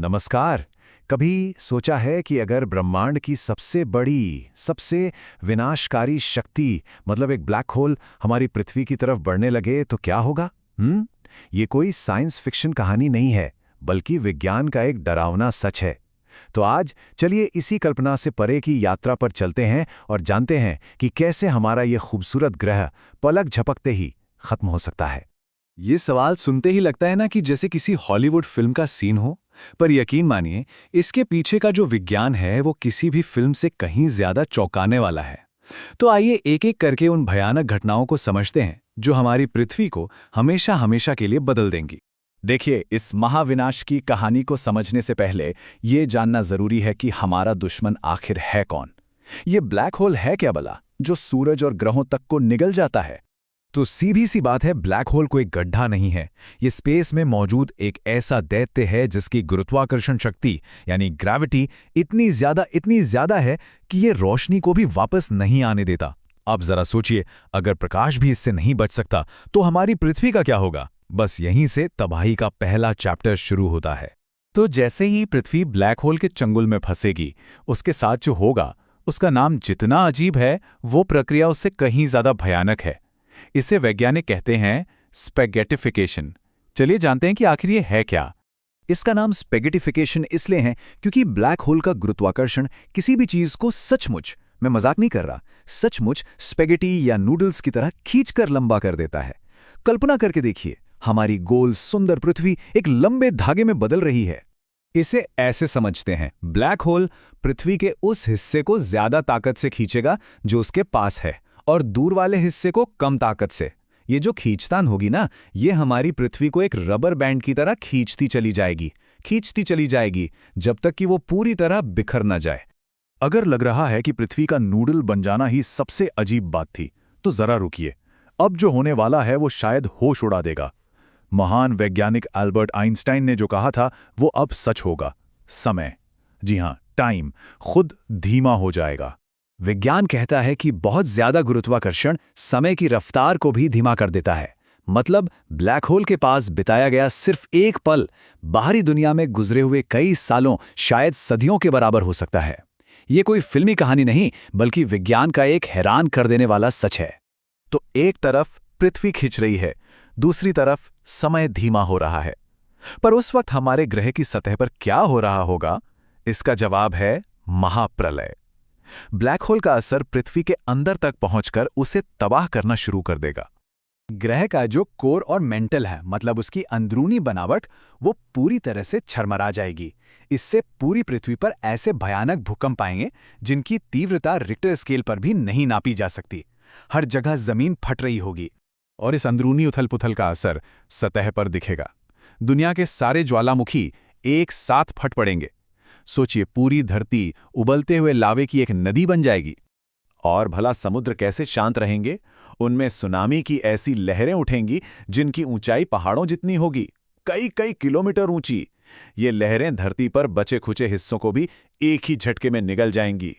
नमस्कार। कभी सोचा है कि अगर ब्रह्मांड की सबसे बड़ी, सबसे विनाशकारी शक्ति मतलब एक ब्लैक होल हमारी पृथ्वी की तरफ बढ़ने लगे तो क्या होगा? ये कोई साइंस फिक्शन कहानी नहीं है, बल्कि विज्ञान का एक डरावना सच है। तो आज चलिए इसी कल्पना से परे की यात्रा पर चलते हैं और जानते हैं कि कैसे हमारा ये खूबसूरत ग्रह पलक झपकते ही खत्म हो सकता है। ये सवाल सुनते ही लगता है ना कि जैसे किसी हॉलीवुड फिल्म का सीन हो। पर यकीन मानिए, इसके पीछे का जो विज्ञान है वो किसी भी फिल्म से कहीं ज्यादा चौंकाने वाला है। तो आइए एक एक करके उन भयानक घटनाओं को समझते हैं जो हमारी पृथ्वी को हमेशा हमेशा के लिए बदल देंगी। देखिए, इस महाविनाश की कहानी को समझने से पहले ये जानना जरूरी है कि हमारा दुश्मन आखिर है कौन। ये ब्लैक होल है क्या भला, जो सूरज और ग्रहों तक को निगल जाता है? तो सीधी सी बात है, ब्लैक होल कोई गड्ढा नहीं है। ये स्पेस में मौजूद एक ऐसा दैत्य है जिसकी गुरुत्वाकर्षण शक्ति यानी ग्रेविटी इतनी ज्यादा है कि ये रोशनी को भी वापस नहीं आने देता। अब जरा सोचिए, अगर प्रकाश भी इससे नहीं बच सकता तो हमारी पृथ्वी का क्या होगा? बस यहीं से तबाही का पहला चैप्टर शुरू होता है। तो जैसे ही पृथ्वी ब्लैक होल के चंगुल में फंसेगी, उसके साथ जो होगा उसका नाम जितना अजीब है, वो प्रक्रिया उससे कहीं ज्यादा भयानक है। इसे वैज्ञानिक कहते हैं स्पैगेटिफिकेशन। चलिए जानते हैं कि आखिर ये है क्या। इसका नाम स्पैगेटिफिकेशन इसलिए है क्योंकि ब्लैक होल का गुरुत्वाकर्षण किसी भी चीज को सचमुच, मैं मजाक नहीं कर रहा, सचमुच स्पैगेटी या नूडल्स की तरह खींचकर लंबा कर देता है। कल्पना करके देखिए, हमारी गोल सुंदर पृथ्वी एक लंबे धागे में बदल रही है। इसे ऐसे समझते हैं, ब्लैक होल पृथ्वी के उस हिस्से को ज्यादा ताकत से खींचेगा जो उसके पास है, और दूर वाले हिस्से को कम ताकत से। ये जो खींचतान होगी ना, ये हमारी पृथ्वी को एक रबर बैंड की तरह खींचती चली जाएगी जब तक कि वो पूरी तरह बिखर न जाए। अगर लग रहा है कि पृथ्वी का नूडल बन जाना ही सबसे अजीब बात थी, तो जरा रुकिए। अब जो होने वाला है वो शायद होश उड़ा देगा। महान वैज्ञानिक अल्बर्ट आइंस्टाइन ने जो कहा था वो अब सच होगा। समय, जी हां, टाइम खुद धीमा हो जाएगा। विज्ञान कहता है कि बहुत ज्यादा गुरुत्वाकर्षण समय की रफ्तार को भी धीमा कर देता है। मतलब ब्लैक होल के पास बिताया गया सिर्फ एक पल बाहरी दुनिया में गुजरे हुए कई सालों, शायद सदियों के बराबर हो सकता है। ये कोई फिल्मी कहानी नहीं, बल्कि विज्ञान का एक हैरान कर देने वाला सच है। तो एक तरफ पृथ्वी खिंच रही है, दूसरी तरफ समय धीमा हो रहा है। पर उस वक्त हमारे ग्रह की सतह पर क्या हो रहा होगा? इसका जवाब है महाप्रलय। ब्लैक होल का असर पृथ्वी के अंदर तक पहुंचकर उसे तबाह करना शुरू कर देगा। ग्रह का जो कोर और मेंटल है, मतलब उसकी अंदरूनी बनावट, वो पूरी तरह से छरमरा जाएगी। इससे पूरी पृथ्वी पर ऐसे भयानक भूकंप आएंगे जिनकी तीव्रता रिक्टर स्केल पर भी नहीं नापी जा सकती। हर जगह जमीन फट रही होगी। और इस अंदरूनी उथल पुथल का असर सतह पर दिखेगा। दुनिया के सारे ज्वालामुखी एक साथ फट पड़ेंगे। सोचिए, पूरी धरती उबलते हुए लावे की एक नदी बन जाएगी। और भला समुद्र कैसे शांत रहेंगे? उनमें सुनामी की ऐसी लहरें उठेंगी जिनकी ऊंचाई पहाड़ों जितनी होगी, कई कई किलोमीटर ऊंची। ये लहरें धरती पर बचे खुचे हिस्सों को भी एक ही झटके में निगल जाएंगी।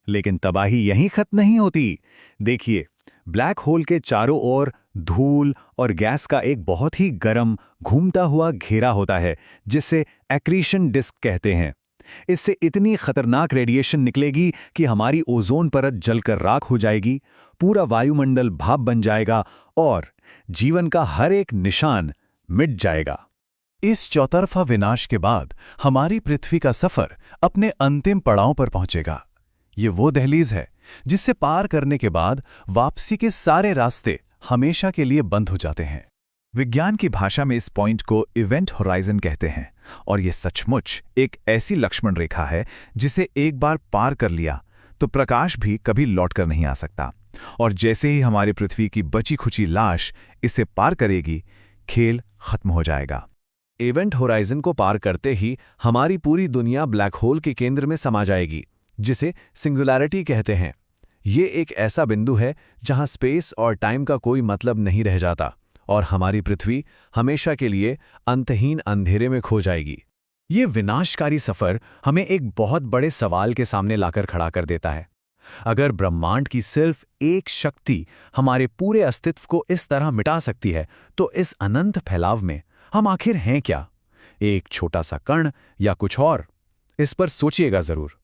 लेकिन तबाही यहीं खत्म नहीं होती। देखिए, ब्लैक होल के चारों ओर धूल और गैस का एक बहुत ही गर्म घूमता हुआ घेरा होता है, जिसे एक्रीशन डिस्क कहते हैं। इससे इतनी खतरनाक रेडिएशन निकलेगी कि हमारी ओजोन परत जलकर राख हो जाएगी, पूरा वायुमंडल भाप बन जाएगा और जीवन का हर एक निशान मिट जाएगा। इस चौतरफा विनाश के बाद हमारी पृथ्वी का सफर अपने अंतिम पड़ाव पर पहुंचेगा। ये वो दहलीज है जिससे पार करने के बाद वापसी के सारे रास्ते हमेशा के लिए बंद हो जाते हैं। विज्ञान की भाषा में इस पॉइंट को इवेंट होराइजन कहते हैं, और ये सचमुच एक ऐसी लक्ष्मण रेखा है जिसे एक बार पार कर लिया तो प्रकाश भी कभी लौटकर नहीं आ सकता। और जैसे ही हमारी पृथ्वी की बची खुची लाश इसे पार करेगी, खेल खत्म हो जाएगा। इवेंट होराइजन को पार करते ही हमारी पूरी दुनिया ब्लैक होल के केंद्र में समा जाएगी, जिसे सिंगुलैरिटी कहते हैं। ये एक ऐसा बिंदु है जहां स्पेस और टाइम का कोई मतलब नहीं रह जाता और हमारी पृथ्वी हमेशा के लिए अंतहीन अंधेरे में खो जाएगी। ये विनाशकारी सफर हमें एक बहुत बड़े सवाल के सामने लाकर खड़ा कर देता है। अगर ब्रह्मांड की सिर्फ एक शक्ति हमारे पूरे अस्तित्व को इस तरह मिटा सकती है, तो इस अनंत फैलाव में हम आखिर हैं क्या? एक छोटा सा कण या कुछ और? इस पर सोचिएगा जरूर।